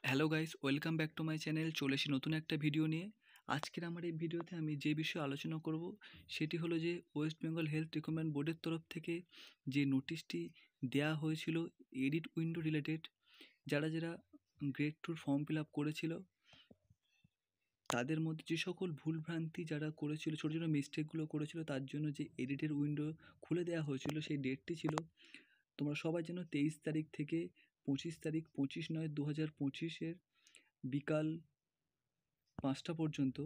Hello guys, welcome back to my channel. চলে এসেছি নতুন একটা ভিডিও নিয়ে। আজকের আমার এই ভিডিওতে আমি যে বিষয়ে আলোচনা করব সেটি হলো যে ওয়েস্ট বেঙ্গল হেলথ রিক্রুটমেন্ট বোর্ডের তরফ থেকে যে নোটিশটি দেওয়া হয়েছিল এডিট উইন্ডো রিলেটেড, যারা যারা গ্রেড টুর ফর্ম ফিল আপ করেছিল তাদের মধ্যে যে সকল ভুলভ্রান্তি যারা করেছিল, ছোটো ছোটো মিস্টেকগুলো করেছিল, তার জন্য যে এডিটের উইন্ডো খুলে দেওয়া হয়েছিল সেই ডেটটি ছিল, তোমরা সবাই যেন 23 তারিখ থেকে 25 তারিখ, 25/9/2025 বিকাল 5টা পর্যন্ত।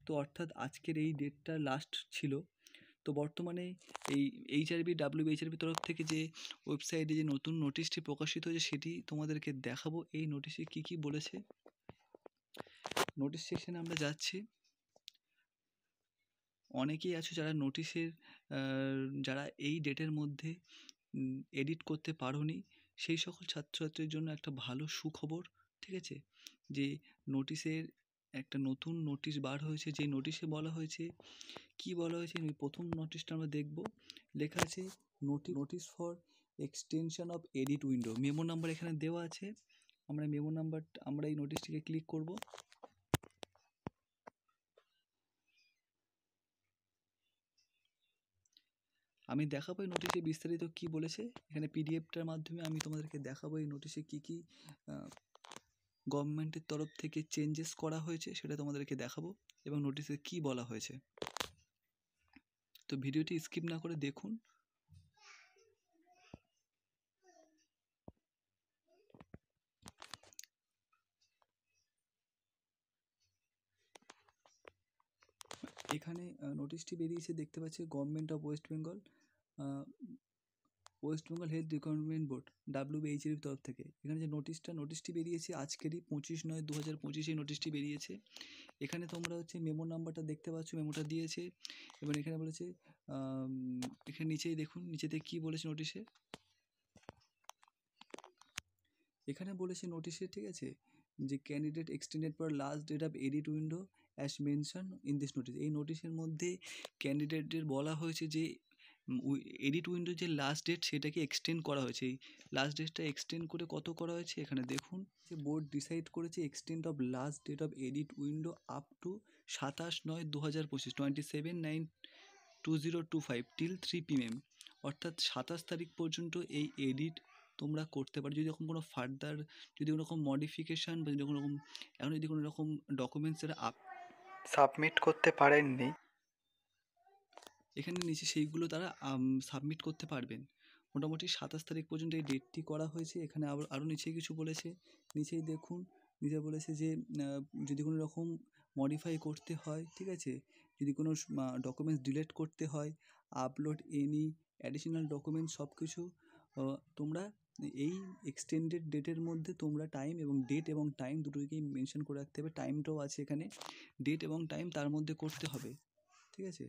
তো অর্থাৎ আজকের এই ডেটটা লাস্ট ছিল। তো বর্তমানে এই WBHRB তরফ থেকে যে ওয়েবসাইটে যে নতুন নোটিশটি প্রকাশিত হয়েছে সেটি তোমাদেরকে দেখাবো। এই নোটিশে কি কি বলেছে। নোটিশ সেকশনে আমরা যাচ্ছি। অনেকেই আছো যারা নোটিশের যারা এই ডেটের মধ্যে এডিট করতে পারোনি, সেই সকল ছাত্রছাত্রীর জন্য একটা ভালো সুখবর, ঠিক আছে? যে নোটিশের একটা নতুন নোটিশ বার হয়েছে। যে নোটিশে বলা হয়েছে, কি বলা হয়েছে, প্রথম নোটিশটা আমরা দেখব। লেখা আছে notice for extension of edit window. Memo number এখানে দেওয়া আছে। আমরা এই নোটিশটিকে ক্লিক করব। আমি দেখাবো এই নোটিশে বিস্তারিত কি বলেছে। এখানে পিডিএফটার মাধ্যমে আমি তোমাদেরকে দেখাবো এই নোটিশে কি কি গভর্নমেন্টের তরফ থেকে চেঞ্জেস করা হয়েছে সেটা তোমাদেরকে দেখাবো, এবং নোটিশে কি বলা হয়েছে। তো ভিডিওটি স্কিপ না করে দেখুন। এখানে নোটিশটি বেরিয়েছে, দেখতে পাচ্ছি, government of West Bengal health recruitment board WBHRB তরফ থেকে। এখানে যে নোটিশটি বেরিয়েছে আজকেরই 25/9/2025 এই নোটিশটি বেরিয়েছে। এখানে তোমরা মেমো নাম্বারটা দেখতে পাচ্ছ, মেমোটা দিয়েছে, এবং এখানে বলেছে এখানে নিচেই দেখুন, নিচেতে কি বলেছে নোটিশে। এখানে বলেছে নোটিশে, ঠিক আছে, যে candidate extended for last date of edit window as mention in this notice. এই নোটিশের মধ্যে ক্যান্ডিডেটদের বলা হয়েছে যে এডিট উইন্ডোর যে লাস্ট ডেট সেটাকে এক্সটেন্ড করা হয়েছে। এই লাস্ট ডেটটা এক্সটেন্ড করে কত করা হয়েছে এখানে দেখুন, যে বোর্ড ডিসাইড করেছে extend of last date of edit window up to 27/9/2025, 27/9/2025 till 3 PM। অর্থাৎ 27 তারিখ পর্যন্ত এই এডিট তোমরা করতে পারো। যদি এরকম কোনো ফার্দার, যদি কোনো রকম মডিফিকেশান বা যদি কোনো রকম এখন যদি কোনো রকম ডকুমেন্টস যারা সাবমিট করতে পারেননি, এখানে নিচে সেইগুলো তারা সাবমিট করতে পারবেন। মোটামুটি 27 তারিখ পর্যন্ত এই ডেটটি করা হয়েছে। এখানে আরও নিচে কিছু বলেছে, নিচেই দেখুন, নিচে বলেছে যে যদি কোনো রকম মডিফাই করতে হয়, ঠিক আছে, যদি কোনো ডকুমেন্টস ডিলিট করতে হয়, আপলোড এনি অ্যাডিশনাল ডকুমেন্টস, সব কিছু তোমরা এই এক্সটেন্ডেড ডেটের মধ্যে তোমরা টাইম এবং ডেট এবং টাইম দুটোকেই মেনশন করে রাখতে হবে। টাইমটাও আছে এখানে, ডেট এবং টাইম তার মধ্যে করতে হবে, ঠিক আছে।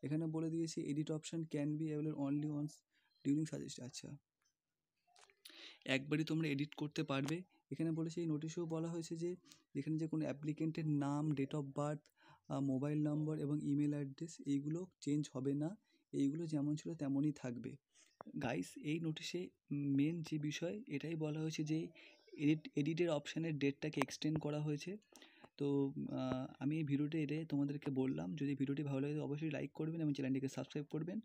এখানে বলে দিয়েছি edit option can be available only once during suggest. আচ্ছা, একবারই তোমরা এডিট করতে পারবে। এখানে বলেছে, এই নোটিশেও বলা হয়েছে যে এখানে যে কোনো অ্যাপ্লিকেন্টের নাম, date of birth, mobile number এবং ইমেল অ্যাড্রেস এইগুলো চেঞ্জ হবে না, এইগুলো যেমন ছিল তেমনই থাকবে। গাইস, এই নোটিশে মেন যে বিষয় এটাই বলা হয়েছে যে এডিটের অপশানের ডেটটাকে এক্সটেন্ড করা হয়েছে। তো আমি এই ভিডিওটি এটাই তোমাদেরকে বললাম। যদি ভিডিওটি ভালো লাগে অবশ্যই লাইক করবেন এবং চ্যানেলটিকে সাবস্ক্রাইব করবেন।